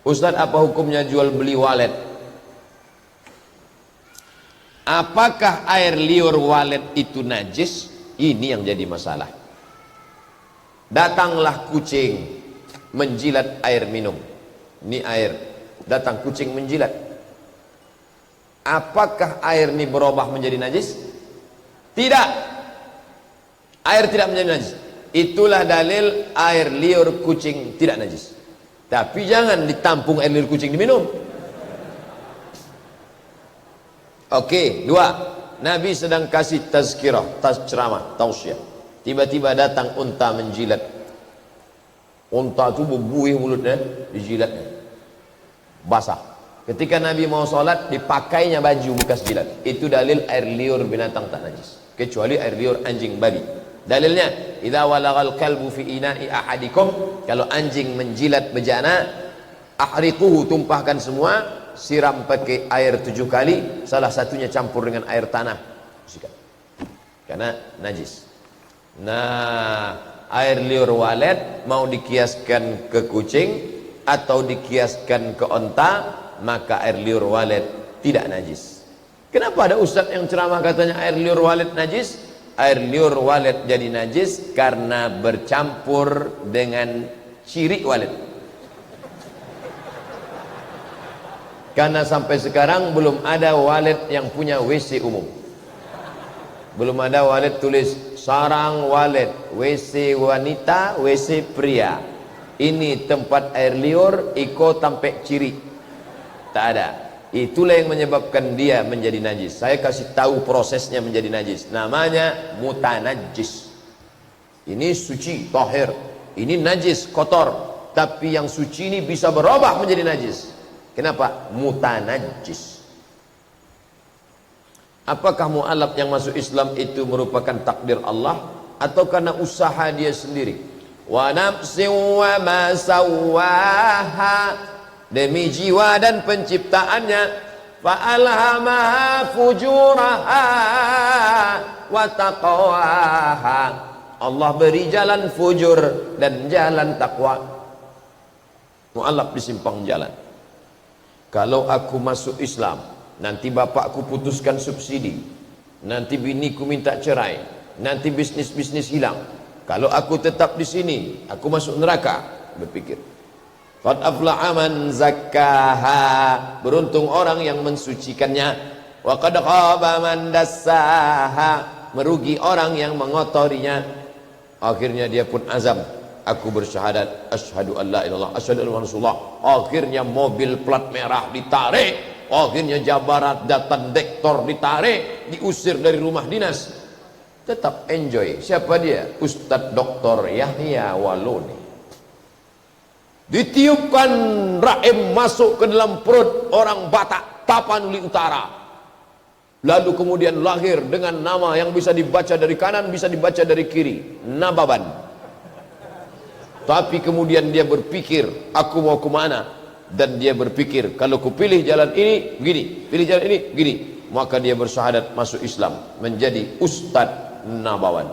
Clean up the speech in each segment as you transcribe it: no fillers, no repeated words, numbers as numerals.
Ustadz, apa hukumnya jual beli walet? Apakah air liur walet itu najis? Ini yang jadi masalah. Datanglah kucing menjilat air minum. Ini air, datang kucing menjilat. Apakah air ini berubah menjadi najis? Tidak. Air tidak menjadi najis. Itulah dalil air liur kucing tidak najis. Tapi jangan ditampung air liur kucing diminum. Oke, dua. Nabi sedang kasih tazkirah, ceramah, tausiah. Tiba-tiba datang unta menjilat. Unta itu berbuih mulutnya, dijilatnya. Basah. Ketika Nabi mau sholat, dipakainya baju bekas jilat. Itu dalil air liur binatang tak najis. Kecuali air liur anjing babi. Dalilnya, idza walagal kalbu fi ina'i ahadikum, kalau anjing menjilat bejana, ahriquhu, tumpahkan semua, siram pakai air 7 kali, salah satunya campur dengan air tanah, sikat, karena najis. Nah, air liur walet mau dikiaskan ke kucing atau dikiaskan ke onta, maka air liur walet tidak najis. Kenapa ada ustadz yang ceramah katanya air liur walet najis? Air liur walet jadi najis karena bercampur dengan ciri walet. Karena sampai sekarang belum ada walet yang punya WC umum. Belum ada walet tulis sarang walet, WC wanita, WC pria. Ini tempat air liur, iko tampek ciri. Tak ada. Itulah yang menyebabkan dia menjadi najis. Saya kasih tahu prosesnya menjadi najis. Namanya mutanajis. Ini suci, tahir. Ini najis, kotor. Tapi yang suci ini bisa berubah menjadi najis. Kenapa? Mutanajis. Apakah mu'alaf yang masuk Islam itu merupakan takdir Allah atau karena usaha dia sendiri? Wa nafsin wa ma sawwaha, demi jiwa dan penciptaannya, fa'alhamaha fujuraha wa taqwaha. Allah beri jalan fujur dan jalan takwa. Mu'alaf di simpang jalan. Kalau aku masuk Islam, nanti bapakku putuskan subsidi, nanti biniku minta cerai, nanti bisnis-bisnis hilang. Kalau aku tetap di sini, aku masuk neraka. Berpikir, qad aflaha man zakkaha, beruntung orang yang mensucikannya. Wa qad khaba man dassaha, merugi orang yang mengotorinya. Akhirnya dia pun azam, aku bersyahadat asyhadu an la ilaha illallah asyhadu anna rasulullah. Akhirnya mobil plat merah ditarik, akhirnya Jabarat datang dektor ditarik, diusir dari rumah dinas. Tetap enjoy. Siapa dia? Ustadz Dr. Yahya Waloni. Ditiupkan rahim masuk ke dalam perut orang Batak, Tapanuli Utara. Lalu kemudian lahir dengan nama yang bisa dibaca dari kanan, bisa dibaca dari kiri, Nababan. Tapi kemudian dia berpikir, aku mau kemana? Dan dia berpikir, kalau ku pilih jalan ini, begini, pilih jalan ini, begini. Maka dia bersyahadat masuk Islam, menjadi Ustadz Nabawan.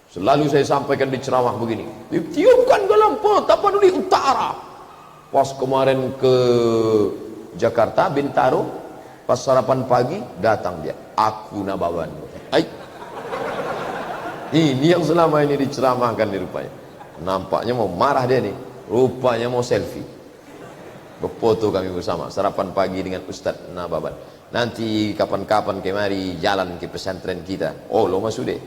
Selalu saya sampaikan di ceramah begini, ditiupkan dalam perut Tapanuli Utara. Pas kemarin ke Jakarta, Bintaro, pas sarapan pagi, datang dia, aku Nabawan. Ini yang selama ini diceramahkan di rupanya. Nampaknya mau marah dia nih, rupanya mau selfie. Berfoto kami bersama sarapan pagi dengan Ustadz Nababan. Nanti kapan-kapan kemari jalan ke pesantren kita. Oh, lo masuk deh.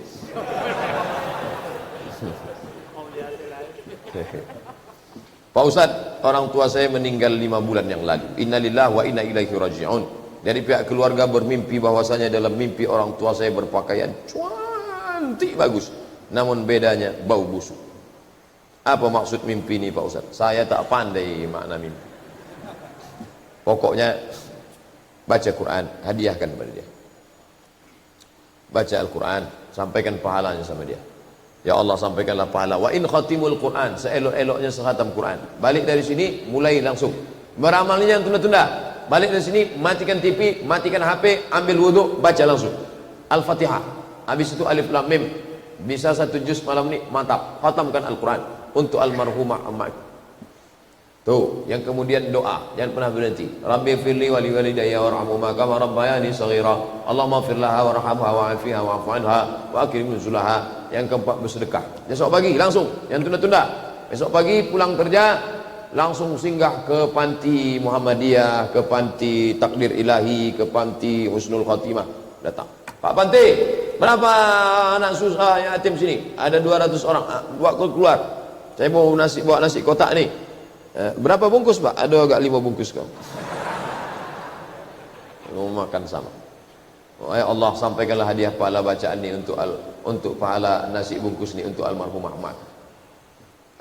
Pak Ustadz, orang tua saya meninggal 5 bulan yang lalu. Innalillahi wa inna ilaihi raji'un. Dari pihak keluarga bermimpi bahwasanya dalam mimpi orang tua saya berpakaian cantik bagus, namun bedanya bau busuk. Apa maksud mimpi ini Pak Ustadz? Saya tak pandai makna mimpi. Pokoknya baca Quran, hadiahkan kepada dia. Baca Al-Quran, sampaikan pahalanya sama dia. Ya Allah, sampaikanlah pahala. Wa in khatimul Quran, seelok-eloknya sekhatam Quran. Balik dari sini, mulai langsung. Beramalnya yang tunda-tunda. Balik dari sini, matikan TV, matikan HP, ambil wudhu, baca langsung Al-Fatihah. Habis itu Alif Lam Mim. Bisa 1 juz malam ini, mantap. Khatamkan Al-Quran untuk almarhumah emak. Tuh, yang kemudian doa, jangan pernah berhenti. Rabbi firli wali walidayya warhamhuma kama rabbayani shaghira. Allahumma fir laha warhamha wa'afiha wa'fu anha wa akrim nuzulaha. Yang keempat bersedekah. Besok pagi langsung, jangan tunda-tunda. Besok pagi pulang kerja langsung singgah ke panti Muhammadiyah, ke panti Takdir Ilahi, ke panti Husnul Khatimah. Datang. Pak Panti, berapa anak susah yatim sini? Ada 200 orang. Buat keluar. Saya mau bawa nasi kotak nih. Berapa bungkus Pak? Ada agak 5 bungkus kau. Mau makan sama. Oh, ya Allah, sampaikanlah hadiah pahala bacaan ini untuk pahala nasi bungkus ini untuk almarhum Ahmad.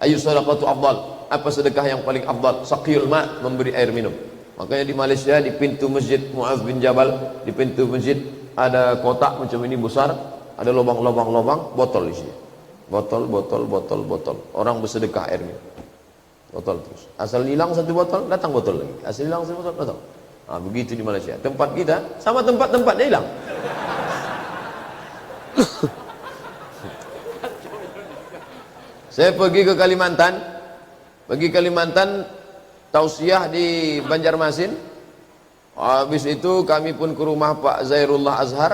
Ayu sadaqatu afdal. Apa sedekah yang paling afdal? Saqiyul ma, memberi air minum. Makanya di Malaysia di pintu masjid Muaz bin Jabal, di pintu masjid ada kotak macam ini besar, ada lubang-lubang botol isinya. Botol. Orang bersedekah air minum. Botol terus. Asal hilang satu botol, datang botol lagi. Asal hilang satu botol, datang. Begitu di Malaysia. Tempat kita sama tempat dia hilang. Saya pergi ke Kalimantan, tausiah di Banjarmasin. Habis itu kami pun ke rumah Pak Zairullah Azhar.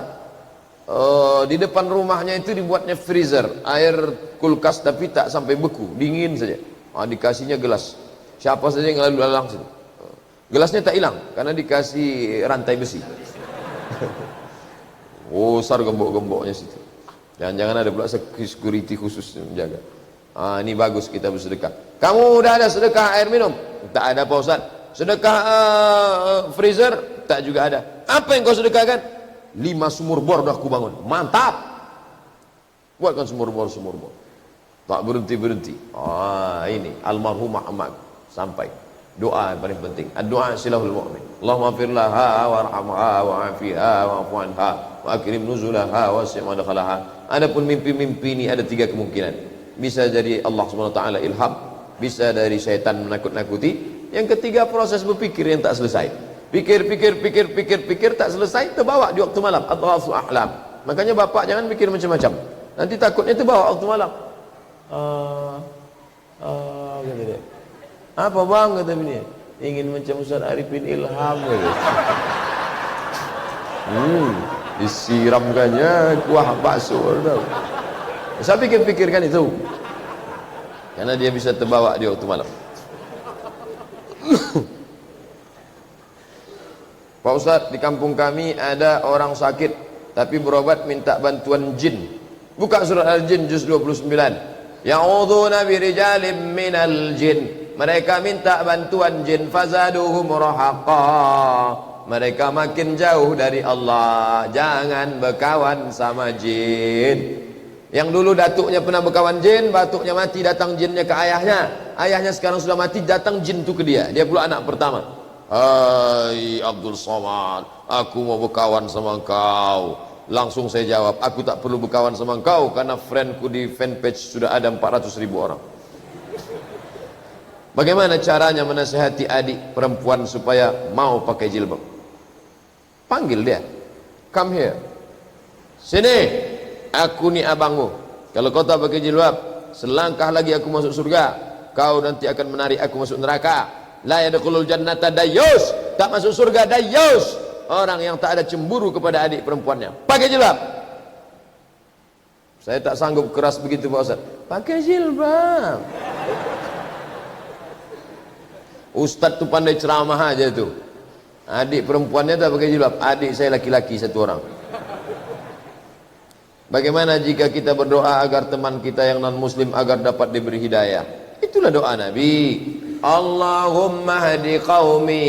Di depan rumahnya itu dibuatnya freezer, air kulkas tapi tak sampai beku, dingin saja. Dikasihnya gelas. Siapa saja yang lalu lalang situ. Gelasnya tak hilang karena dikasih rantai besi. Besar gembok-gemboknya situ. Jangan-jangan ada pula security khusus yang menjaga. Ini bagus kita bersedekah. Kamu udah ada sedekah air minum? Tak ada Pak Ustaz. Sedekah freezer? Tak juga ada. Apa yang kau sedekahkan? 5 sumur bor dah aku bangun. Mantap. Buatkan sumur bor. Tak berhenti. Ini almarhum Ahmad sampai doa yang paling penting. Doa silahul mu'min. Allahumma fir laha warhamha wa'afiha wa'fu anha wa akrim nuzulaha wasi' madkhalaha. Adapun mimpi-mimpi ini ada 3 kemungkinan. Bisa jadi Allah Subhanahu wa taala ilham, bisa dari syaitan menakut-nakuti. Yang ketiga proses berpikir yang tak selesai. Pikir tak selesai, terbawa di waktu malam. Adghafu ahlam. Makanya bapak jangan pikir macam-macam. Nanti takutnya terbawa waktu malam. Kata dia. Apa bang kata dia? Ingin macam Ustaz Arifin Ilham gitu. Disiramkannya kuah bakso tahu. Saya pikirkan itu. Karena dia bisa terbawa di waktu malam. Pak Ustaz, di kampung kami ada orang sakit tapi berobat minta bantuan jin. Buka surat Al-Jin juz 29. Ya'udzuuna birijalim minal jin. Mereka minta bantuan jin, fazaduhum rahaqa. Mereka makin jauh dari Allah. Jangan berkawan sama jin. Yang dulu datuknya pernah berkawan jin, batuknya mati, datang jinnya ke ayahnya. Ayahnya sekarang sudah mati, datang jin itu ke dia. Dia pula anak pertama. Hai Abdul Somad, aku mau berkawan sama engkau. Langsung saya jawab, aku tak perlu berkawan sama engkau karena friendku di fanpage sudah ada 400.000 orang. Bagaimana caranya menasihati adik perempuan supaya mau pakai jilbab? Panggil dia. Come here. Sini. Aku ni abangmu. Kalau kau tak pakai jilbab, selangkah lagi aku masuk surga. Kau nanti akan menarik aku masuk neraka. La yadkhulul jannata dayyus. Tak masuk surga dayyus. Orang yang tak ada cemburu kepada adik perempuannya. Pakai jilbab. Saya tak sanggup keras begitu Pak Ustaz. Pakai jilbab. Ustaz tu pandai ceramah aja tu. Adik perempuannya tak pakai jilbab. Adik saya laki-laki satu orang. Bagaimana jika kita berdoa agar teman kita yang non muslim agar dapat diberi hidayah? Itulah doa Nabi. Allahumma hadi qaumi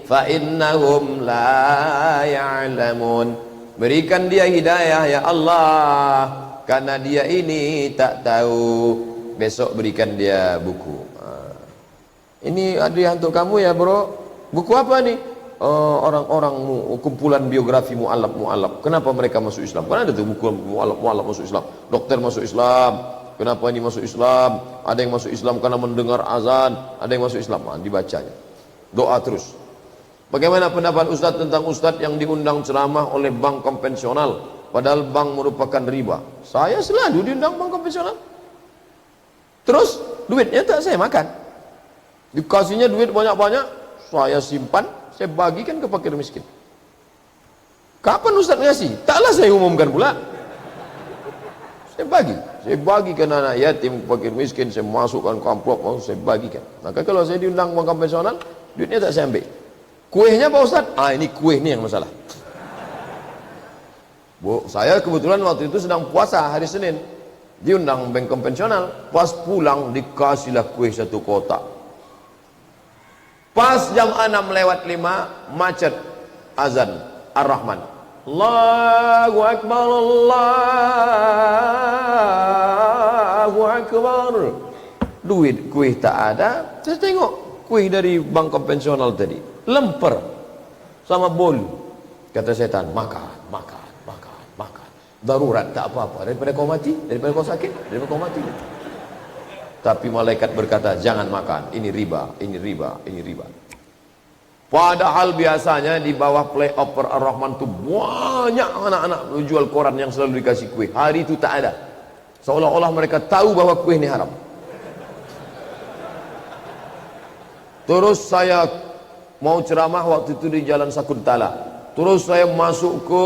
fa innahum la ya'lamun. Berikan dia hidayah ya Allah, karena dia ini tak tahu. Besok berikan dia buku. Ini hadiah untuk kamu ya bro. Buku apa nih? Orang-orang kumpulan biografi mu'alaf. Kenapa mereka masuk Islam? Kan ada tuh buku mu'alaf masuk Islam. Dokter masuk Islam. Kenapa ini masuk Islam? Ada yang masuk Islam karena mendengar azan. Ada yang masuk Islam. Dibacanya. Doa terus. Bagaimana pendapat Ustadz tentang Ustadz yang diundang ceramah oleh bank konvensional? Padahal bank merupakan riba. Saya selalu diundang bank konvensional. Terus duitnya tak saya makan. Dikasihnya duit banyak-banyak, saya simpan, saya bagikan ke fakir miskin. Kapan Ustaz ngasih? Taklah saya umumkan pula. Saya bagikan anak yatim, fakir miskin, saya masukkan ke amplop, saya bagikan. Maka kalau saya diundang bank konvensional, duitnya tak saya ambil. Kuehnya Pak Ustaz? Ini kueh ni yang masalah. Saya kebetulan waktu itu sedang puasa hari Senin, diundang bank konvensional, pas pulang dikasihlah kueh 1 kotak. Pas jam 6:05 macet azan Ar-Rahman. Allahu Akbar, Allahu Akbar. Duit kuih tak ada. Saya tengok kuih dari bank konvensional tadi, lemper sama bolu. Kata setan, makan. Darurat tak apa-apa, daripada kau mati, daripada kau sakit, daripada kau mati. Tapi malaikat berkata, jangan makan, ini riba. Padahal biasanya di bawah flyover Ar-Rahman itu banyak anak-anak jual koran yang selalu dikasih kue. Hari itu tak ada. Seolah-olah mereka tahu bahwa kue ini haram. Terus saya mau ceramah waktu itu di Jalan Sakuntala. Terus saya masuk ke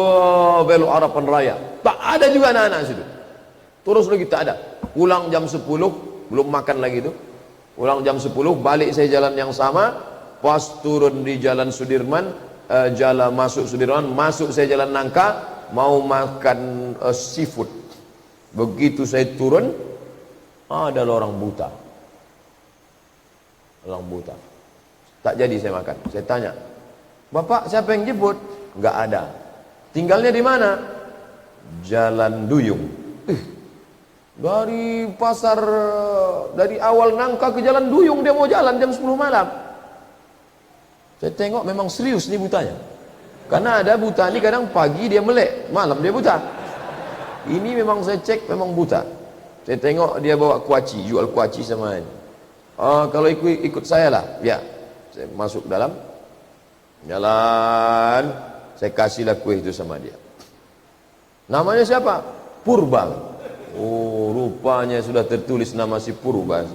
belok Harapan Raya. Tak ada juga anak-anak situ. Terus lagi tak ada. Pulang jam 10, belum makan lagi itu. Pulang jam 10, balik saya jalan yang sama. Pas turun di Jalan Sudirman, masuk Sudirman, masuk saya Jalan Nangka, mau makan seafood. Begitu saya turun, ada orang buta. Orang buta. Tak jadi saya makan. Saya tanya, Bapak siapa yang jemput? Enggak ada. Tinggalnya di mana? Jalan Duyung. Dari pasar, dari awal Nangka ke Jalan Duyung dia mau jalan jam 10 malam. Saya tengok memang serius nih butanya. Karena ada buta ini kadang pagi dia melek, malam dia buta. Ini memang saya cek memang buta. Saya tengok dia bawa kuaci, jual kuaci sama ini. Kalau ikut saya lah, ya. Saya masuk dalam, jalan, saya kasihlah kue itu sama dia. Namanya siapa? Purba. Oh, rupanya sudah tertulis nama si Purba.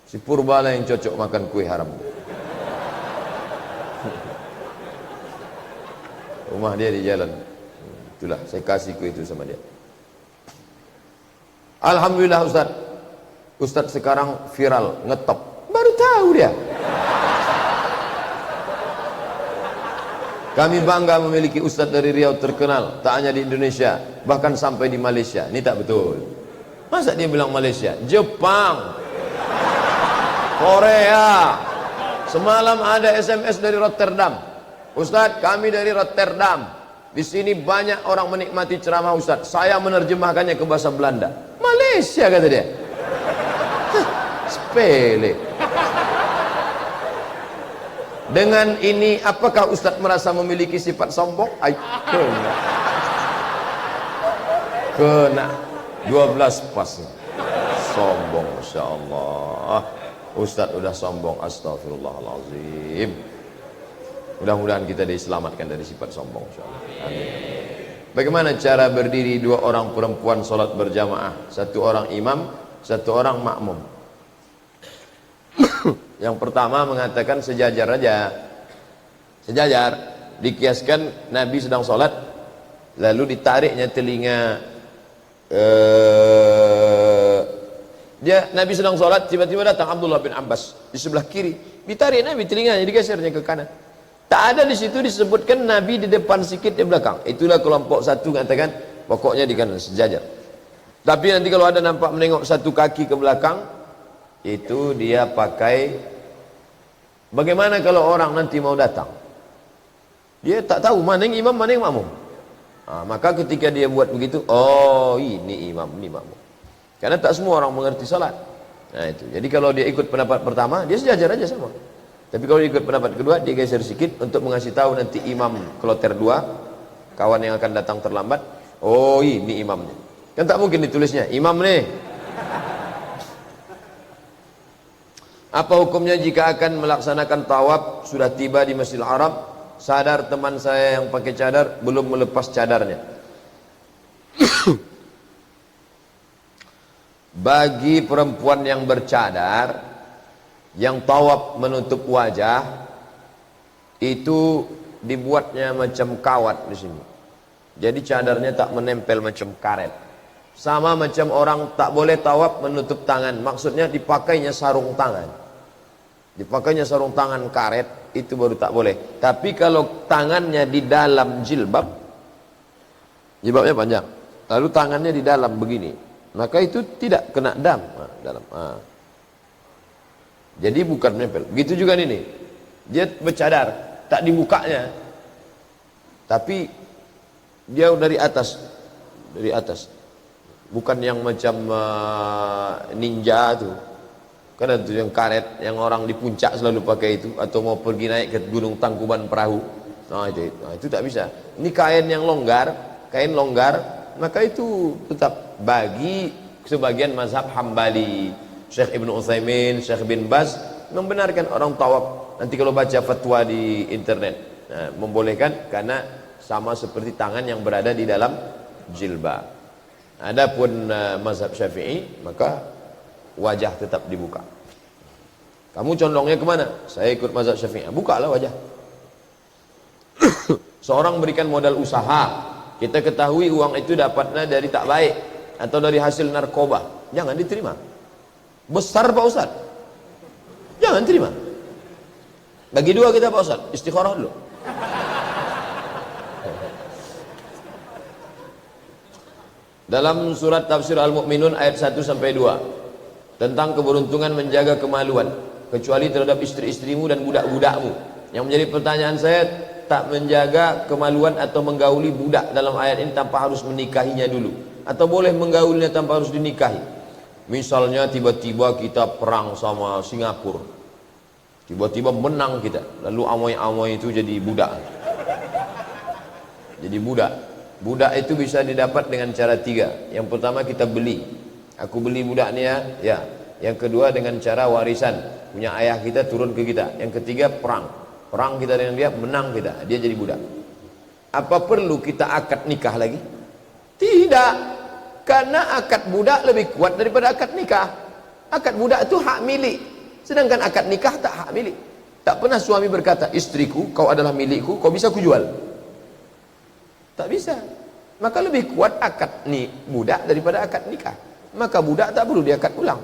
Si Purba lah yang cocok makan kue haram. Rumah dia di jalan. Itulah saya kasih kue itu sama dia. Alhamdulillah Ustaz sekarang viral, ngetop. Baru tahu dia. Kami bangga memiliki Ustaz dari Riau terkenal, tak hanya di Indonesia, bahkan sampai di Malaysia. Ini tak betul. Masa dia bilang Malaysia? Jepang, Korea. Semalam ada SMS dari Rotterdam. Ustaz, kami dari Rotterdam. Di sini banyak orang menikmati ceramah Ustaz. Saya menerjemahkannya ke bahasa Belanda. Malaysia kata dia. Sepele. Dengan ini apakah Ustaz merasa memiliki sifat sombong? Kena 12 pas. Sombong, Masya Allah. Ustaz udah sombong, astagfirullahaladzim. Mudah-mudahan kita diselamatkan dari sifat sombong, Insya Allah. Amin. Bagaimana cara berdiri 2 orang perempuan sholat berjamaah, 1 orang imam, 1 orang makmum? Yang pertama mengatakan sejajar aja. Sejajar. Dikiaskan Nabi sedang sholat, lalu ditariknya telinga. Nabi sedang sholat, tiba-tiba datang Abdullah bin Abbas di sebelah kiri. Ditarik Nabi telinganya, digesernya ke kanan. Tak ada di situ disebutkan Nabi di depan sikit di belakang. Itulah kelompok satu mengatakan pokoknya di kanan, sejajar. Tapi nanti kalau ada nampak menengok satu kaki ke belakang, itu dia pakai. Bagaimana kalau orang nanti mau datang, dia tak tahu mana yang imam mana yang makmum. Maka ketika dia buat begitu, oh ini imam, ini makmum. Karena tak semua orang mengerti salat. Nah itu. Jadi kalau dia ikut pendapat pertama, dia sejajar aja sama. Tapi kalau dia ikut pendapat kedua, dia geser sedikit untuk mengasih tahu nanti imam kloter 2, kawan yang akan datang terlambat. Oh ini imamnya. Kan tak mungkin ditulisnya imam nih. Apa hukumnya jika akan melaksanakan tawaf sudah tiba di Masjidil Haram, sadar teman saya yang pakai cadar belum melepas cadarnya? Bagi perempuan yang bercadar, Yang tawaf menutup wajah itu dibuatnya macam kawat di sini. Jadi cadarnya tak menempel macam karet. Sama macam orang tak boleh tawaf menutup tangan. Maksudnya dipakainya sarung tangan. Dipakainya sarung tangan karet itu baru tak boleh. Tapi kalau tangannya di dalam jilbab, jilbabnya panjang, lalu tangannya di dalam begini, maka itu tidak kena dam. Jadi bukan menempel. Begitu juga ini, dia bercadar, tak dibukanya, tapi dia dari atas, bukan yang macam ninja tuh. Kan ada tuh yang karet, yang orang di puncak selalu pakai itu, atau mau pergi naik ke Gunung Tangkuban Perahu. Nah itu tak bisa. Ini kain yang longgar, maka itu tetap bagi sebagian mazhab Hambali. Syekh Ibnu Utsaimin, Syekh bin Baz membenarkan orang tawaf. Nanti kalau baca fatwa di internet, membolehkan karena sama seperti tangan yang berada di dalam jilbab. Adapun mazhab Syafi'i, maka wajah tetap dibuka. Kamu condongnya kemana? Saya ikut mazhab Syafi'i. Bukalah wajah. Seorang berikan modal usaha, kita ketahui uang itu dapatnya dari tak baik atau dari hasil narkoba, jangan diterima. Besar Pak Ustaz, jangan terima. Bagi dua kita Pak Ustaz, istikharah dulu. Dalam surat tafsir Al-Mu'minun ayat 1-2 tentang keberuntungan menjaga kemaluan kecuali terhadap istri-istrimu dan budak-budakmu. Yang menjadi pertanyaan saya, tak menjaga kemaluan atau menggauli budak dalam ayat ini tanpa harus menikahinya dulu, atau boleh menggaulinya tanpa harus dinikahi? Misalnya tiba-tiba kita perang sama Singapura, tiba-tiba menang kita, lalu amoy-amoy itu jadi budak. Jadi budak itu bisa didapat dengan cara tiga. Yang pertama kita beli, aku beli budaknya ya. Yang kedua dengan cara warisan, punya ayah kita turun ke kita. Yang ketiga perang kita dengan dia, menang kita, dia jadi budak. Apa perlu kita akad nikah lagi? Tidak. Karena akad budak lebih kuat daripada akad nikah. Akad budak itu hak milik, sedangkan akad nikah tak hak milik. Tak pernah suami berkata, istriku, kau adalah milikku, kau bisa kujual. Tak bisa. Maka lebih kuat akad budak daripada akad nikah. Maka budak tak perlu diakad ulang.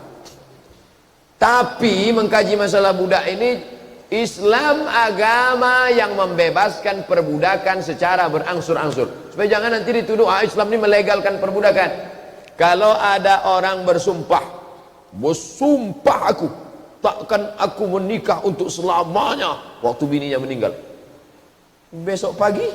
Tapi mengkaji masalah budak ini, Islam agama yang membebaskan perbudakan secara berangsur-angsur. Supaya jangan nanti dituduh Islam ini melegalkan perbudakan. Kalau ada orang bersumpah aku takkan aku menikah untuk selamanya waktu bininya meninggal, besok pagi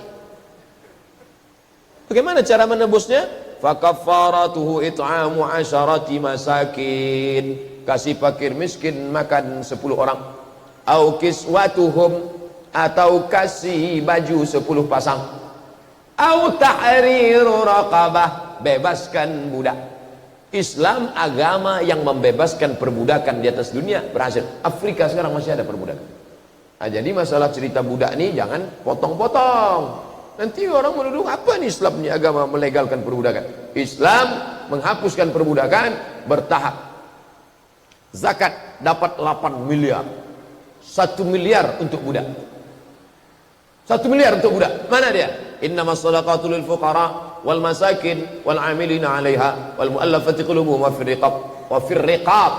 bagaimana cara menebusnya? Fakaffaratuhu it'amu 'asharati masakin, kasih fakir miskin makan 10 orang, au kiswatuhum, atau kasih baju 10 pasang, au tahriru raqabah, bebaskan budak. Islam agama yang membebaskan perbudakan di atas dunia berhasil. Afrika sekarang masih ada perbudakan. Jadi masalah cerita budak ini jangan potong-potong. Nanti orang menuduh apa nih Islam ini agama melegalkan perbudakan. Islam menghapuskan perbudakan bertahap. Zakat dapat 8 miliar. 1 miliar untuk budak. 1 miliar untuk budak. Mana dia? Innamas shadaqatu lil fuqara wal masakin wal 'amilina 'alaiha wal mu'allafati qulubuhum wa fir riqab.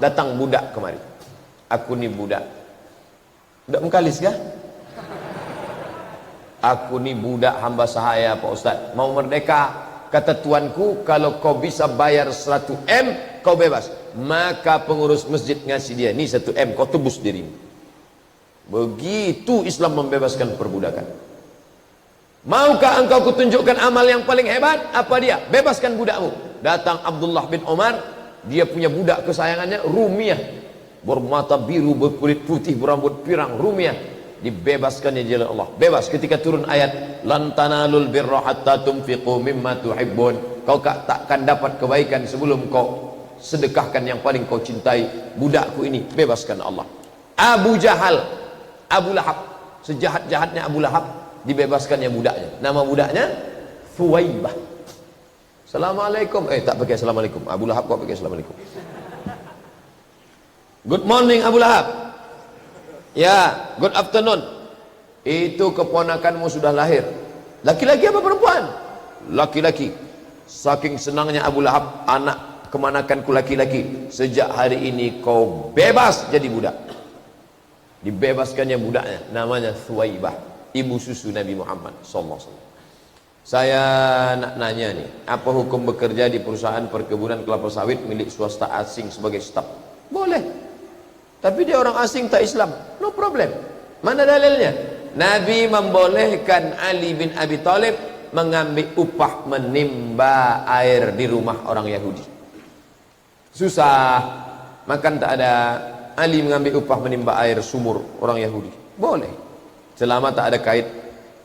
Datang budak kemari. Aku ni budak. Budak mengkalis kah? Aku ni budak hamba sahaya Pak Ustaz, mau merdeka. Kata tuanku, kalau kau bisa bayar 100 M kau bebas. Maka pengurus masjid ngasih dia, ni 1 M kau tebus dirimu. Begitu Islam membebaskan perbudakan. Maukah engkau kutunjukkan amal yang paling hebat? Apa dia? Bebaskan budakmu. Datang Abdullah bin Umar, dia punya budak kesayangannya, Rumiah, bermata biru, berkulit putih, berambut pirang, Rumiah. Dibebaskannya jalan Allah, bebas. Ketika turun ayat lan tanalul birra hatta tunfiqu mimma tuhibbun, kau takkan dapat kebaikan sebelum kau sedekahkan yang paling kau cintai. Budakku ini bebaskan Allah. Abu Jahal, Abu Lahab, sejahat-jahatnya Abu Lahab, dibebaskannya budaknya. Nama budaknya Thuwaibah. Assalamualaikum, tak pakai assalamualaikum. Abu Lahab kau pakai assalamualaikum. Good morning Abu Lahab. Ya, good afternoon. Itu keponakanmu sudah lahir. Laki-laki apa perempuan? Laki-laki. Saking senangnya Abu Lahab, anak kemanakanku laki-laki. Sejak hari ini kau bebas jadi budak. Dibebaskannya budaknya, namanya Thuwaibah, ibu susu Nabi Muhammad SAW. Saya nak nanya nih, apa hukum bekerja di perusahaan perkebunan kelapa sawit milik swasta asing sebagai staf? Boleh. Tapi dia orang asing tak Islam, no problem. Mana dalilnya? Nabi membolehkan Ali bin Abi Thalib mengambil upah menimba air di rumah orang Yahudi. Susah, makan tak ada. Ali mengambil upah menimba air sumur orang Yahudi. Boleh, selama tak ada kait.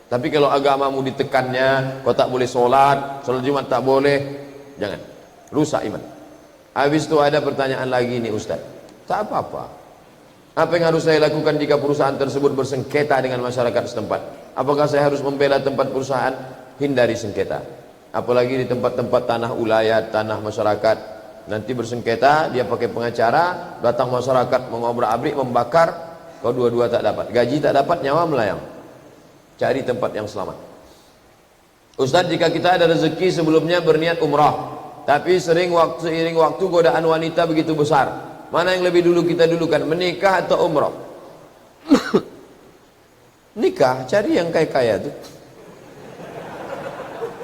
Tapi kalau agamamu ditekannya, kau tak boleh sholat Jumat tak boleh, jangan, rusak iman. Habis itu ada pertanyaan lagi nih Ustaz. Tak apa-apa. Apa yang harus saya lakukan jika perusahaan tersebut bersengketa dengan masyarakat setempat? Apakah saya harus membela tempat perusahaan? Hindari sengketa. Apalagi di tempat-tempat tanah ulayat, tanah masyarakat. Nanti bersengketa, dia pakai pengacara, datang masyarakat mengobrak-abrik, membakar, kau dua-dua tak dapat. Gaji tak dapat, nyawa melayang. Cari tempat yang selamat. Ustaz, jika kita ada rezeki sebelumnya berniat umrah, tapi seiring waktu godaan wanita begitu besar, mana yang lebih dulu kita dulukan, menikah atau umrah? Nikah, cari yang kaya-kaya tuh.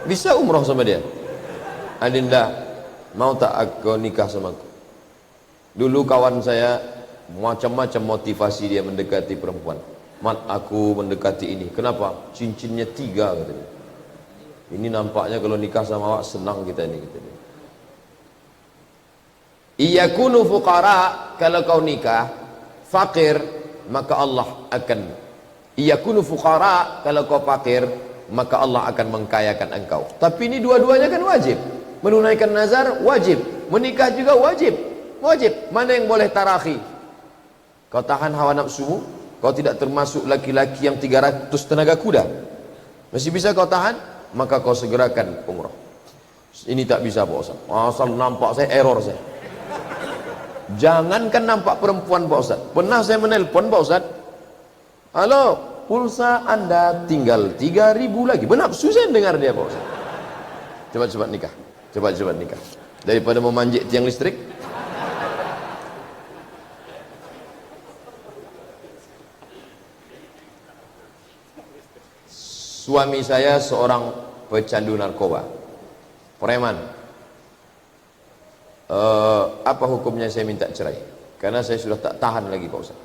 Bisa umrah sama dia. Adinda, mau tak aku nikah sama aku? Dulu kawan saya macam-macam motivasi dia mendekati perempuan. Mat, aku mendekati ini. Kenapa? Cincinnya 3 katanya. Ini nampaknya kalau nikah sama awak senang kita ini katanya. Iyakunu fuqara, kalau kau nikah fakir, maka Allah akan iyakunu fuqara, kalau kau fakir, maka Allah akan mengkayakan engkau. Tapi ini dua-duanya kan wajib. Menunaikan nazar wajib, menikah juga wajib. Wajib. Mana yang boleh tarakhi? Kau tahan hawa nafsu, kau tidak termasuk laki-laki yang 300 tenaga kuda. Masih bisa kau tahan, maka kau segerakan umrah. Ini tak bisa Pak Ustaz. Asal nampak saya error saya. Jangankan nampak perempuan Pak Ustaz. Pernah saya menelpon Pak Ustaz. Halo, pulsa Anda tinggal 3.000 lagi. Bernafsu saya dengar dia Pak Ustaz. Cepat-cepat nikah. Cepat-cepat nikah. Daripada memanjat tiang listrik. Suami saya seorang pecandu narkoba, preman. Apa hukumnya saya minta cerai? Karena saya sudah tak tahan lagi Pak Ustaz.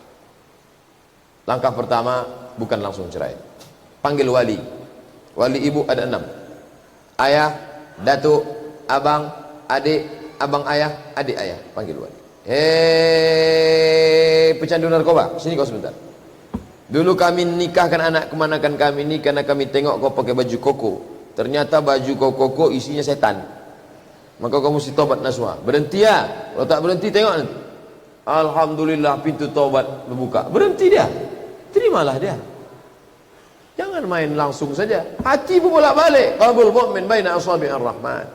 Langkah pertama bukan langsung cerai. Panggil wali. Wali ibu ada 6. Ayah, datuk, abang, adik, abang ayah, adik ayah. Panggil wali. Hei pecandu narkoba, sini kau sebentar. Dulu kami nikahkan anak kemanakan kami ini karena kami tengok kau pakai baju koko. Ternyata baju koko isinya setan. Maka kau mesti tobat nasuha. Berhenti ya. Kalau tak berhenti tengok nanti. Alhamdulillah pintu tobat terbuka. Berhenti dia. Terimalah dia. Jangan main langsung saja. Hati pun bolak-balik. Qalbul mu'min baina asabi'ir rahman.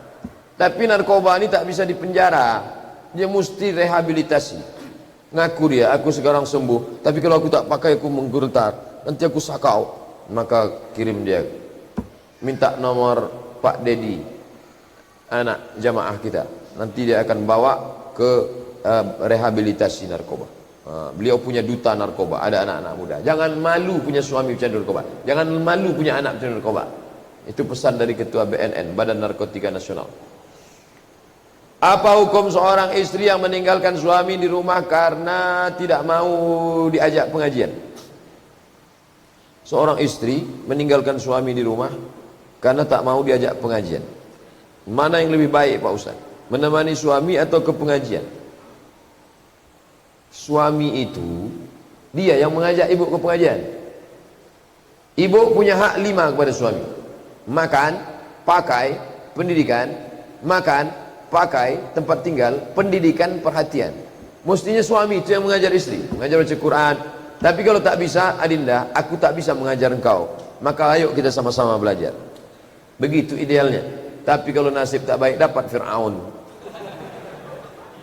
Tapi narkoba ini tak bisa dipenjara. Dia mesti rehabilitasi. Ngaku dia, aku sekarang sembuh. Tapi kalau aku tak pakai, aku menggerutar. Nanti aku sakau. Maka kirim dia. Minta nomor Pak Dedi, anak jamaah kita, nanti dia akan bawa ke rehabilitasi narkoba. Beliau punya duta narkoba, ada anak-anak muda. Jangan malu punya suami pecandu narkoba, jangan malu punya anak pecandu narkoba. Itu pesan dari Ketua BNN, Badan Narkotika Nasional. Apa hukum seorang istri yang meninggalkan suami di rumah karena tidak mau diajak pengajian? Seorang istri meninggalkan suami di rumah karena tak mau diajak pengajian. Mana yang lebih baik Pak Ustaz? Menemani suami atau ke pengajian? Suami itu dia yang mengajak ibu ke pengajian. Ibu punya hak 5 kepada suami. Makan, pakai, pendidikan. Makan, pakai, tempat tinggal, pendidikan, perhatian. Mestinya suami itu yang mengajar istri, mengajar baca Quran. Tapi kalau tak bisa, Adinda, aku tak bisa mengajar engkau, maka ayo kita sama-sama belajar. Begitu idealnya. Tapi kalau nasib tak baik, dapat Fir'aun.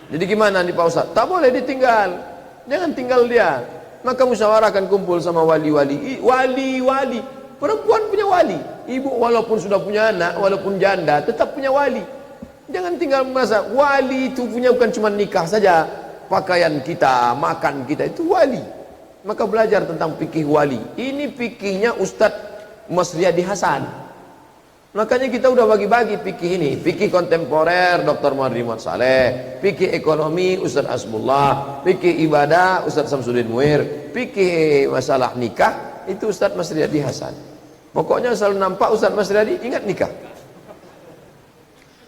Jadi gimana nih Pak Ustaz? Tak boleh ditinggal. Jangan tinggal dia. Maka musyawarah akan kumpul sama wali-wali. Wali-wali. Perempuan punya wali. Ibu walaupun sudah punya anak, walaupun janda, tetap punya wali. Jangan tinggal merasa wali itu punya bukan cuma nikah saja. Pakaian kita, makan kita, itu wali. Maka belajar tentang fikih wali. Ini fikihnya Ustadz Mas Riyadi Hasan. Makanya kita udah bagi-bagi fikih ini. Fikih kontemporer Dr. Muhammad Saleh, fikih ekonomi Ustadz Asmullah, fikih ibadah Ustadz Samsudin Muir, fikih masalah nikah itu Ustadz Mas Riyadi Hasan. Pokoknya selalu nampak Ustadz Mas Riyadi ingat nikah.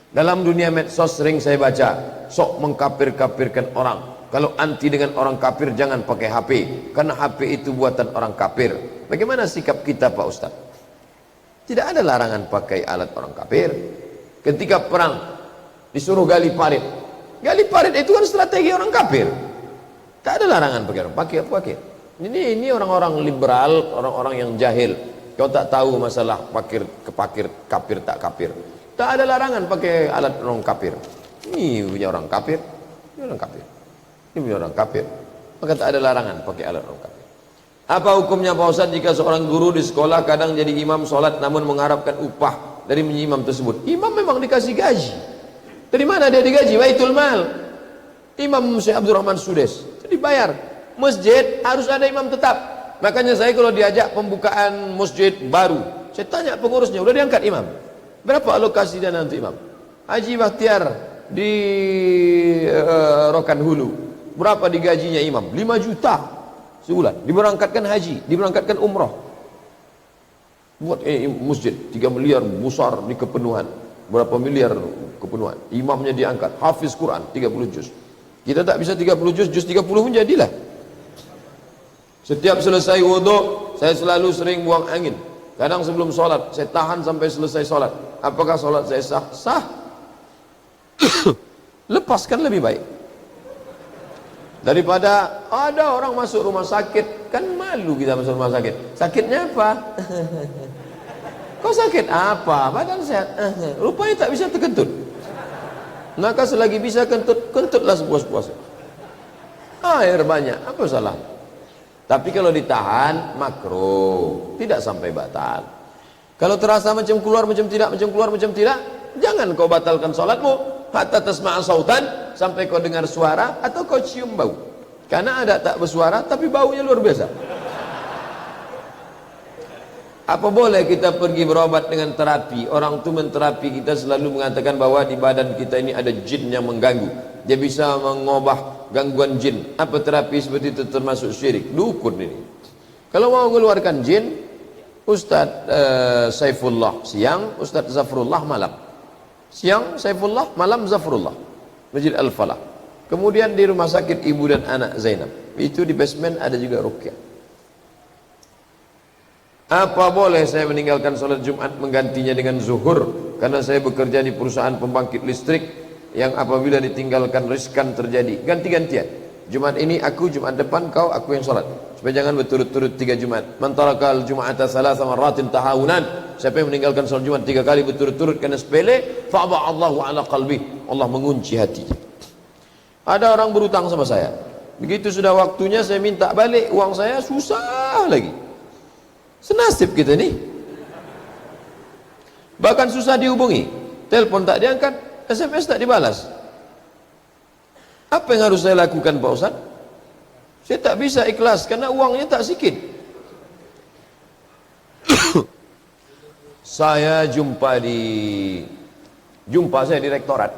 Dalam dunia medsos sering saya baca, sok mengkafir-kafirkan orang. Kalau anti dengan orang kafir jangan pakai HP, karena HP itu buatan orang kafir. Bagaimana sikap kita Pak Ustadz? Tidak ada larangan pakai alat orang kafir. Ketika perang disuruh gali parit. Gali parit itu kan strategi orang kafir. Tak ada larangan pakai orang pakai. Ini orang-orang liberal, orang-orang yang jahil. Kau tak tahu masalah kafir tak kafir. Tak ada larangan pakai alat orang kafir. Ini punya orang kafir, ini orang kafir. Ini punya orang kafir. Maka tak ada larangan pakai alat orang kafir. Apa hukumnya Pak Ustadz jika seorang guru di sekolah kadang jadi imam sholat namun mengharapkan upah dari imam tersebut? Imam memang dikasih gaji. Dari mana dia digaji? Baitul Mal. Imam Syekh Abdul Rahman Sudes dibayar. Masjid harus ada imam tetap. Makanya saya kalau diajak pembukaan masjid baru, saya tanya pengurusnya, udah diangkat imam? Berapa alokasi dana untuk imam? Haji Bakhtiar di Rokan Hulu, berapa digajinya imam? 5 juta sebulan, diberangkatkan haji, diberangkatkan umroh, buat masjid 3 miliar besar di kepenuhan, berapa miliar kepenuhan, imamnya diangkat, hafiz Quran 30 juz. Kita tak bisa 30 juz 30 pun jadilah. Setiap selesai wudhu saya selalu sering buang angin. Kadang sebelum sholat saya tahan sampai selesai sholat. Apakah sholat saya sah? Sah. Lepaskan lebih baik daripada ada orang masuk rumah sakit. Kan malu kita masuk rumah sakit. Sakitnya apa? Kau sakit apa? Badan sehat. Rupanya tak bisa terkentut. Maka selagi bisa kentutlah sepuas-puasnya. Air banyak, apa salah? Tapi kalau ditahan makruh, tidak sampai batal. Kalau terasa macam keluar, macam tidak, macam keluar, macam tidak, jangan kau batalkan sholatmu hatta tasma'a sautan, sampai kau dengar suara atau kau cium bau. Karena ada tak bersuara tapi baunya luar biasa. Apa boleh kita pergi berobat dengan terapi? Orang tu menterapi kita selalu mengatakan bahwa di badan kita ini ada jin yang mengganggu. Dia bisa mengubah gangguan jin. Apa terapi seperti itu termasuk syirik? Dukun ini. Kalau mau mengeluarkan jin, Ustadz Saifullah siang, Ustadz Zafrullah malam. Siang Saifullah, malam Zafrullah. Masjid Al-Falah. Kemudian di rumah sakit ibu dan anak Zainab. Itu di basement ada juga ruqyah. Apa boleh saya meninggalkan sholat Jumat menggantinya dengan zuhur? Karena saya bekerja di perusahaan pembangkit listrik yang apabila ditinggalkan riskan terjadi. Ganti-gantian. Jumat ini aku, Jumat depan kau, aku yang sholat. Supaya jangan berturut-turut 3 Jumat. Man tarakal Jum'ata salasa marratin tahawunan. Siapa yang meninggalkan sholat Jumat 3 kali berturut-turut karena sepele, fa'ba'allahu ala qalbi. Allah mengunci hatinya. Ada orang berutang sama saya. Begitu sudah waktunya saya minta balik uang saya, susah lagi. Senasib kita nih. Bahkan susah dihubungi. Telepon tak diangkat, SMS tak dibalas. Apa yang harus saya lakukan Pak Ustaz? Saya tak bisa ikhlas karena uangnya tak sikit. Saya jumpa saya di rektorat.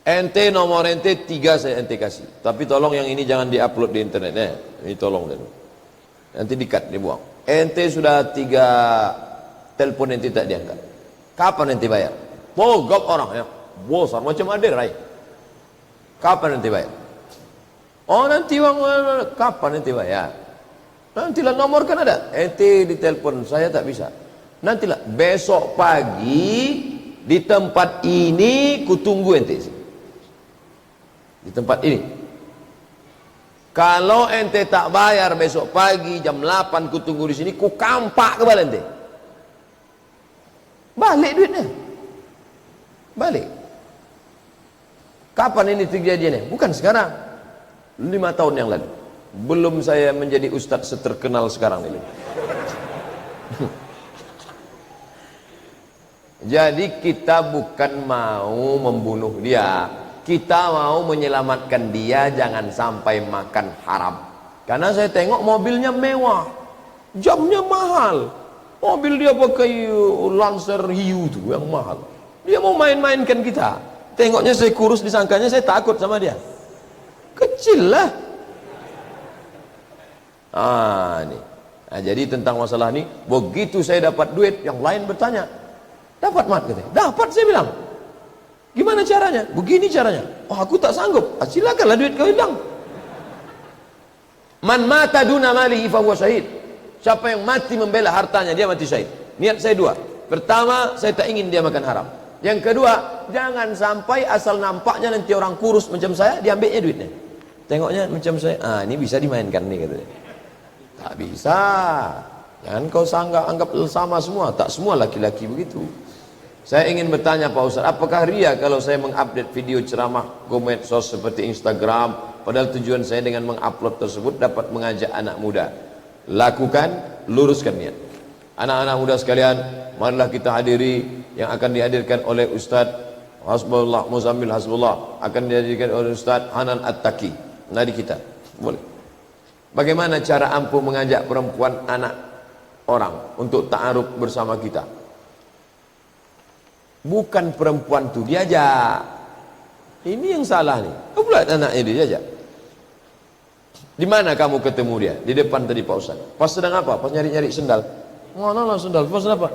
Ente nomor ente 3 saya ente kasih. Tapi tolong yang ini jangan diupload di internet ya. Ini tolong dulu. Nanti di-cut, dibuang. Ente sudah 3 telepon ente tak diangkat. Kapan ente bayar? Mogok orang ya. Bosar macam ada rai. Kapan ente bayar? Oh nanti uang kapan ente bayar? Nantilah nomor kan ada. Ente ditelepon saya tak bisa. Nantilah besok pagi di tempat ini kutunggu ente. Di tempat ini. Kalau ente tak bayar besok pagi jam 8 ku tunggu di sini, ku kampak kepala ente. Balik duitnya. Balik. Kapan ini terjadinya? Bukan sekarang. 5 tahun yang lalu. Belum saya menjadi ustadz seterkenal sekarang ini. Jadi kita bukan mau membunuh dia, kita mau menyelamatkan dia jangan sampai makan haram. Karena saya tengok mobilnya mewah, jamnya mahal, mobil dia pakai Lancer hiu tuh yang mahal. Dia mau main-mainkan kita. Tengoknya saya kurus, disangkanya saya takut sama dia. Kecil lah. Ini. Nah, jadi tentang masalah ini, begitu saya dapat duit, yang lain bertanya, dapat mat katanya. Dapat, saya bilang. Gimana caranya? Begini caranya. Oh, aku tak sanggup. Silakanlah duit kau hilang. Man mata duna malihi fa huwa syahid. Siapa yang mati membela hartanya, dia mati syahid. Niat saya 2. Pertama, saya tak ingin dia makan haram. Yang kedua, jangan sampai asal nampaknya nanti orang kurus macam saya, diambilnya duitnya. Tengoknya macam saya, ini bisa dimainkan nih katanya. Tak bisa. Jangan kau anggap sama semua. Tak semua laki-laki begitu. Saya ingin bertanya Pak Ustaz, apakah ria kalau saya mengupdate video ceramah ke medsos seperti Instagram, padahal tujuan saya dengan mengupload tersebut dapat mengajak anak muda? Lakukan, luruskan niat. Anak-anak muda sekalian, marilah kita hadiri yang akan dihadirkan oleh Ustaz Hasbullah Muzammil Hasbullah, akan dihadirkan oleh Ustaz Hanan At-Taqi. Mari kita, boleh. Bagaimana cara ampuh mengajak perempuan anak orang untuk ta'aruf bersama kita? Bukan perempuan tu diajak. Ini yang salah nih. Kau pula anaknya diajak. Di mana kamu ketemu dia? Di depan tadi Pak Ustaz. Pas sedang apa? Pas nyari-nyari sendal. Mana lah sendal? Pas apa?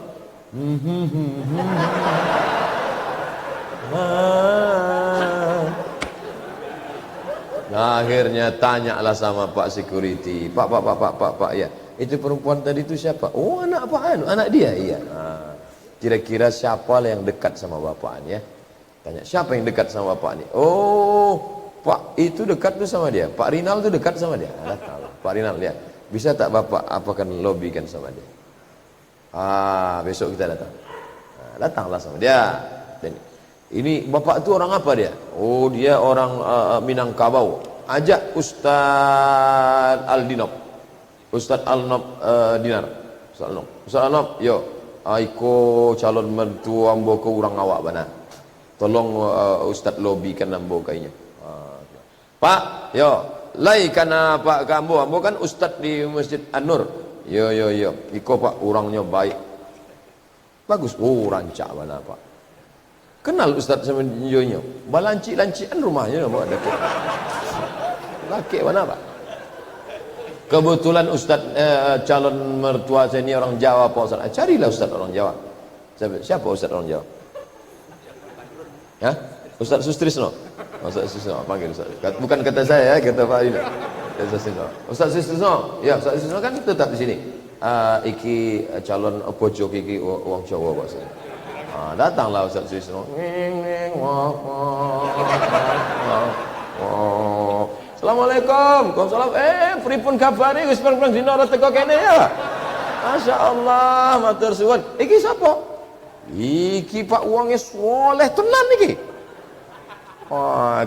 Nah, akhirnya tanyalah sama Pak Security. Pak, ya. Itu perempuan tadi itu siapa? Oh, anak Pak Anu, anak dia. Iya. Kira-kira siapa yang dekat sama bapak ya? Tanya, siapa yang dekat sama bapak ini? Oh, Pak itu dekat tuh sama dia. Pak Rinal tuh dekat sama dia. Datang, Pak Rinal lihat. Bisa tak bapak apakan lobbykan sama dia? Besok kita datang. Datanglah sama dia. Dan ini bapak itu orang apa dia? Oh, dia orang Minangkabau. Ajak Ustaz Aldinop. Ustaz Alnop Dinar. Ustaz Alnop, yo. Aiko calon mertua ambo ke urang awak bana. Tolong Ustaz lobbykan ambo kainya. Pak, yo, lai kana Pak kambo, ambo kan Ustaz di Masjid An-Nur. Yo. Iko Pak urangnya baik. Bagus. Oh, rancak bana Pak. Kenal Ustaz sama nyonya. Balanci-lancian rumahnya Pak dekat. Laki mana Pak? Kebetulan Ustaz calon mertua saya ini orang Jawa Pak Ustaz. Carilah Ustaz orang Jawa. Siapa Ustaz orang Jawa? Ya? Ustaz Sustrisno. Ustaz Sustrisno, panggil Ustaz. Bukan kata saya ya, kata Pak Dino. Ustaz Sustrisno. Ustaz Sustrisno. Ya, Ustaz Sustrisno kan tetap di sini. Iki calon bojo iki wong Jawa Pak Ustaz. Datanglah Ustaz Sustrisno. Assalamualaikum. Waalaikumsalam. Pripun kabare wis perang dina ora teko kene ya. Masyaallah, matur suwun. Iki sapa? Iki Pak wonge soleh tenan iki.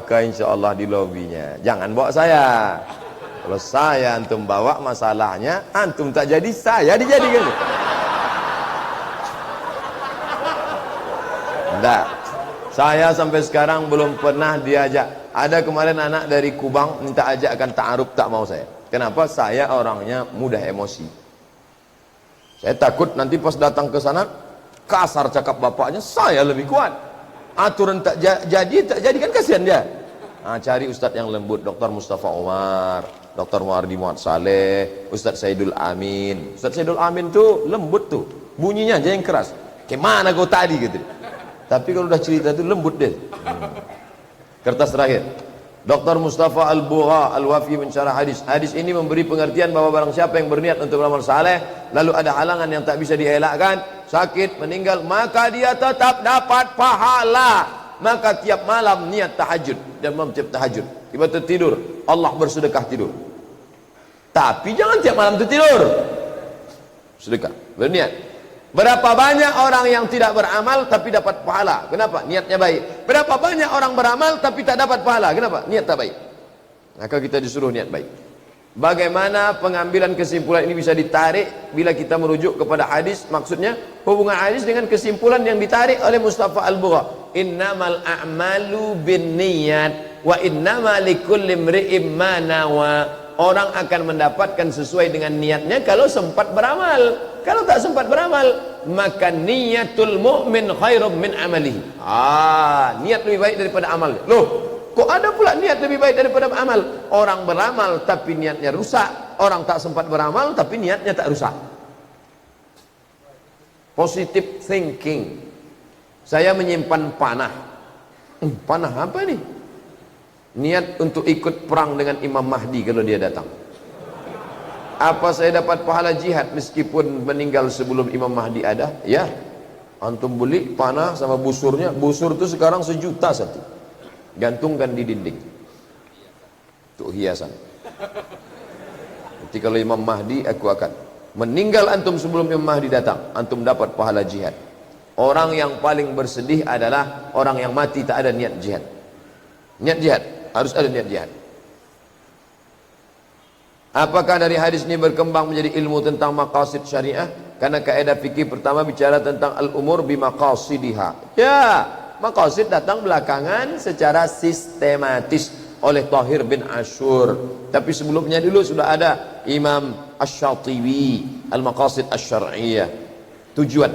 Insyaallah di lobinya. Jangan bawa saya. Kalau saya antum bawa masalahnya, antum tak jadi saya dijadikan. Enggak. Saya sampai sekarang belum pernah diajak. Ada kemarin anak dari Kubang minta ajakkan ta'aruf, tak mau saya. Kenapa? Saya orangnya mudah emosi. Saya takut nanti pas datang ke sana kasar cakap bapaknya, saya lebih kuat. Aturan tak jadi kan kasihan dia. Cari ustadz yang lembut, Dr. Mustafa Umar, Dr. Muardi Muhammad Saleh, Ustadz Saidul Amin. Ustadz Saidul Amin tuh lembut tuh, bunyinya aja yang keras. Gimana kau tadi gitu. Tapi kalau udah cerita itu lembut deh. Kertas terakhir. Dr. Mustafa Al-Bugha Al-Wafi mensyarah hadis. Hadis ini memberi pengertian bahwa barang siapa yang berniat untuk beramal saleh, lalu ada halangan yang tak bisa dielakkan, sakit, meninggal, maka dia tetap dapat pahala. Maka tiap malam niat tahajud, dan malam tiap tahajud, tiba tertidur, Allah bersedekah tidur. Tapi jangan tiap malam tertidur. Sedekah, berniat. Berapa banyak orang yang tidak beramal tapi dapat pahala? Kenapa? Niatnya baik. Berapa banyak orang beramal tapi tak dapat pahala? Kenapa? Niat tak baik. Maka kita disuruh niat baik. Bagaimana pengambilan kesimpulan ini bisa ditarik bila kita merujuk kepada hadis? Maksudnya hubungan hadis dengan kesimpulan yang ditarik oleh Mustafa Al-Bugha. Innamal a'malu binniyat wa innama likulli imri'in ma nawa. Orang akan mendapatkan sesuai dengan niatnya kalau sempat beramal. Kalau tak sempat beramal, maka niyatul mu'min khairum min amalihi. Niat lebih baik daripada amal. Loh, kok ada pula niat lebih baik daripada amal? Orang beramal tapi niatnya rusak, orang tak sempat beramal tapi niatnya tak rusak. Positive thinking. Saya menyimpan panah. Panah apa nih? Niat untuk ikut perang dengan Imam Mahdi kalau dia datang. Apa saya dapat pahala jihad meskipun meninggal sebelum Imam Mahdi ada? Ya. Antum beli panah sama busurnya. Busur itu sekarang 1 juta satu. Gantungkan di dinding untuk hiasan. Nanti kalau Imam Mahdi, aku akan meninggal antum sebelum Imam Mahdi datang, antum dapat pahala jihad. Orang yang paling bersedih adalah orang yang mati tak ada niat jihad. Niat jihad, harus ada niat jihad. Apakah dari hadis ini berkembang menjadi ilmu tentang maqasid syariah? Karena kaidah fikih pertama bicara tentang al-umur bimaqasidiha. Ya, maqasid datang belakangan secara sistematis oleh Tahir bin Ashur. Tapi sebelumnya dulu sudah ada Imam Asy-Syatibi, al-maqasid asy-syar'iyyah. Tujuan.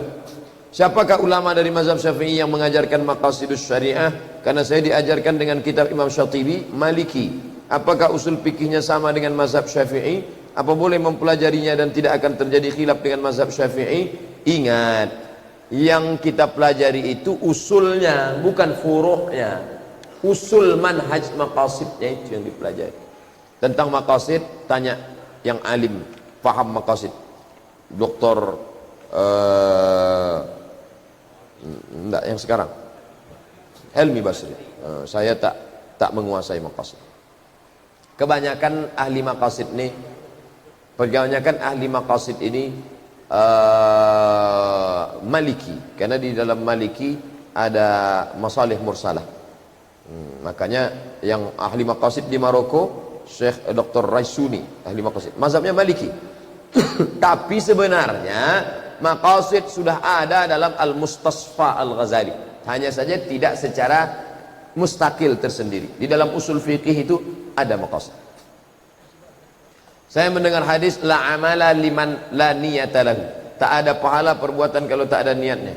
Siapakah ulama dari mazhab Syafi'i yang mengajarkan maqasidus syariah? Karena saya diajarkan dengan kitab Imam Syatibi, Maliki. Apakah usul fikihnya sama dengan mazhab Syafi'i? Apa boleh mempelajarinya dan tidak akan terjadi khilaf dengan mazhab Syafi'i? Ingat, yang kita pelajari itu usulnya, bukan furu'nya. Usul manhaj maqasidnya itu yang dipelajari. Tentang maqasid, tanya yang alim, paham maqasid. Doktor enggak yang sekarang, Helmi Basri. Saya tak menguasai maqasid. Kebanyakan ahli maqasid ini, Maliki, karena di dalam Maliki ada masalih mursalah. Makanya yang ahli maqasid di Maroko, Syekh Dr. Raisuni, ahli maqasid, mazhabnya Maliki. Tapi sebenarnya maqasid sudah ada dalam Al-Mustasfa Al-Ghazali, hanya saja tidak secara mustakil tersendiri. Di dalam usul fikih itu ada maqasid. Saya mendengar hadis la amala liman la niyata lahu. Tak ada pahala perbuatan kalau tak ada niatnya.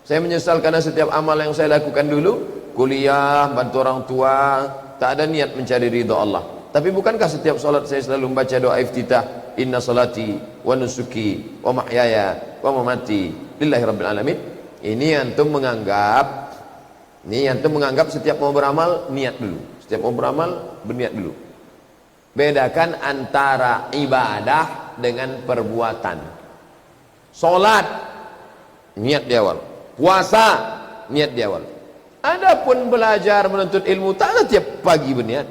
Saya menyesal karena setiap amal yang saya lakukan dulu, kuliah, bantu orang tua, tak ada niat mencari ridha Allah. Tapi bukankah setiap salat saya selalu membaca doa iftitah, inna salati wa nusuki wa mahyaya wa mamati lillahi rabbil alamin? Ini antum menganggap setiap mau beramal niat dulu. Setiap mau beramal berniat dulu. Bedakan antara ibadah dengan perbuatan. Salat niat di awal, puasa niat di awal. Adapun belajar menuntut ilmu, tak ada tiap pagi berniat.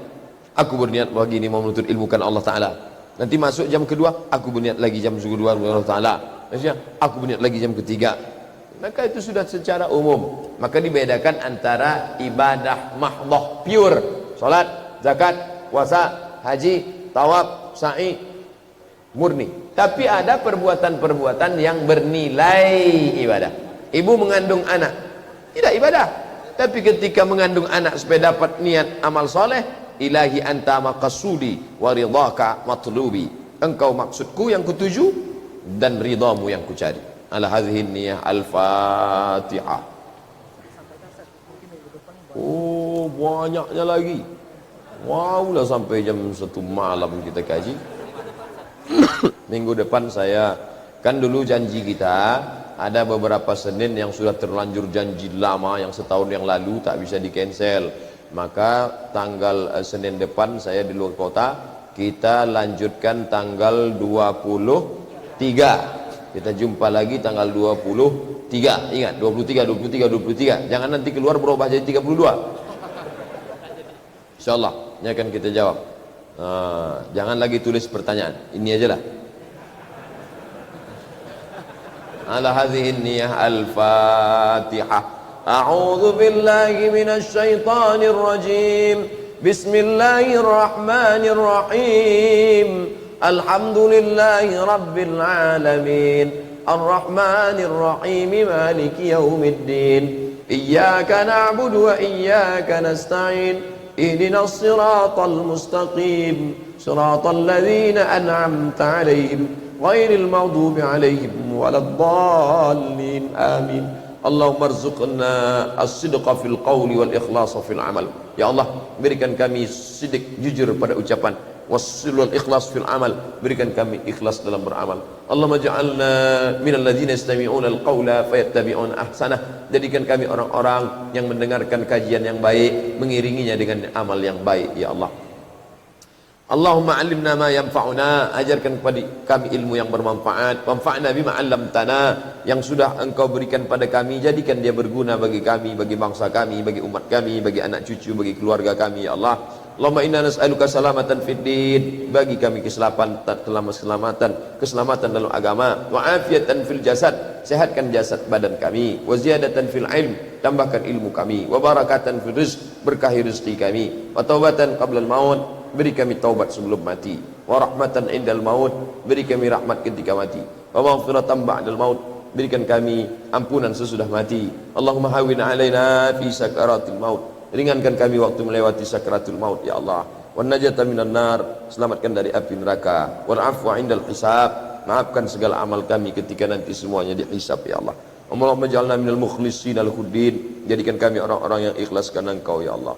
Aku berniat pagi ini mau menuntut ilmu kan Allah Ta'ala. Nanti masuk jam kedua, aku berniat lagi jam kedua Allah Ta'ala. Aku berniat lagi jam ketiga. Maka itu sudah secara umum. Maka dibedakan antara ibadah mahdhah pure, salat, zakat, puasa, haji, tawaf, sa'i, murni. Tapi ada perbuatan-perbuatan yang bernilai ibadah. Ibu mengandung anak, tidak ibadah. Tapi ketika mengandung anak supaya dapat niat amal soleh, ilahi anta maqasudi wa ridhaka matlubi. Engkau maksudku yang kutuju dan ridhamu yang kucari. Ala hadhihi niyah al-Fatihah. Oh, banyaknya lagi. Wow, lah sampai jam 1 malam kita kaji. Minggu depan saya, kan dulu janji kita ada beberapa Senin yang sudah terlanjur janji lama yang setahun yang lalu tak bisa di cancel. Maka tanggal Senin depan saya di luar kota, kita lanjutkan tanggal 23. Kita jumpa lagi tanggal 23. Ingat, 23. Jangan nanti keluar berubah jadi 32. Insyaallah, ini akan kita jawab. Jangan lagi tulis pertanyaan. Ini aja lah. Ala hadhihi niyah al-Fatihah. A'udzu billahi minasy syaithanir rajim. Bismillahirrahmanirrahim. Alhamdulillahi rabbil alamin. Ar-Rahmanir-Rahim. Maliki yaumiddin. Iyyaka na'budu wa iyyaka nasta'in. Ihdinas siratal mustaqim. Siratal ladzina an'amta 'alaihim ghairil maghdubi 'alaihim waladdallin. Amin. Allahumma arzuqna as-sidqa fil qawli wal ikhlasa fil amal. Ya Allah, berikan kami sidik, jujur pada ucapan, wal ikhlas fil amal, berikan kami ikhlas dalam beramal. Allahumma ja'alna minal ladzina yastami'una al-qawla fayattabi'una ahsanah. Jadikan kami orang-orang yang mendengarkan kajian yang baik, mengiringinya dengan amal yang baik, ya Allah. Allahumma 'allimna ma yanfa'una, ajarkan kepada kami ilmu yang bermanfaat. Wanfa'na bima 'allamtana, yang sudah Engkau berikan pada kami, jadikan dia berguna bagi kami, bagi bangsa kami, bagi umat kami, bagi anak cucu, bagi keluarga kami, ya Allah. Allahumma inna nas'aluka salamatan fid din, bagi kami keselamatan dalam agama, wa afiatan fil jasad, sehatkan jasad badan kami, wa ziyadatan fil ilm, tambahkan ilmu kami, wa barakatan fil rizq, berkahi rezeki kami, wa taubatan qabla al maut, beri kami taubat sebelum mati, wa rahmatan indal maut, beri kami rahmat ketika mati, wa maghfiratan ba'dal maut, berikan kami ampunan sesudah mati. Allahumma hawwin alaina fi sakaratil maut, ringankan kami waktu melewati sakaratul maut, ya Allah. Wan najata minan nar, selamatkan dari api neraka. Wal afwa indal hisab, maafkan segala amal kami ketika nanti semuanya dihisab, ya Allah. Allahumma ja'alna minal mukhlishin al-huddin, jadikan kami orang-orang yang ikhlas karena Engkau, ya Allah.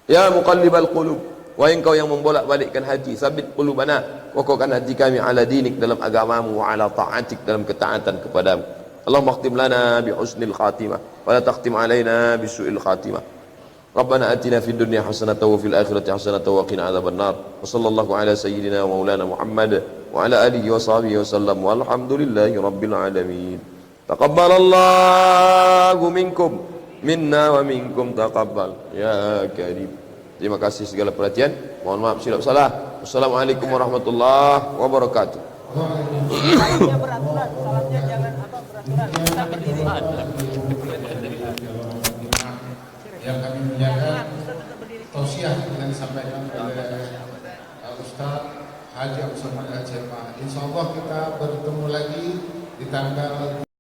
Ya muqallibal qulub, wahai Engkau yang membolak-balikkan hati, sabit qulubana, kokohkan hati kami ala dinik, dalam agamamu, wa ala ta'atik, dalam ketaatan kepadamu. Allahumma khtim lana bi husnil khatimah, wa la takhtim alaina bi su'il khatimah. Rabbana atina fid dunya hasanatan wa fil akhirati hasanatan wa qina adzaban nar. Wa sallallahu ala sayyidina wa maulana Muhammad wa ala alihi wa sahbihi wa sallam, walhamdulillahi rabbil alamin. Taqabbalallahu minkum, minna wa minkum taqabbal ya karim. Terima kasih segala perhatian. Mohon maaf silap salah. Wassalamualaikum warahmatullahi wabarakatuh. Salamnya beraturan, salamnya jangan beraturan. Kita berdiri. Yang kami menjaga tausiah yang disampaikan oleh Ustaz Haji Abdul Somad Al-Jemaah. Insyaallah kita bertemu lagi di tanggal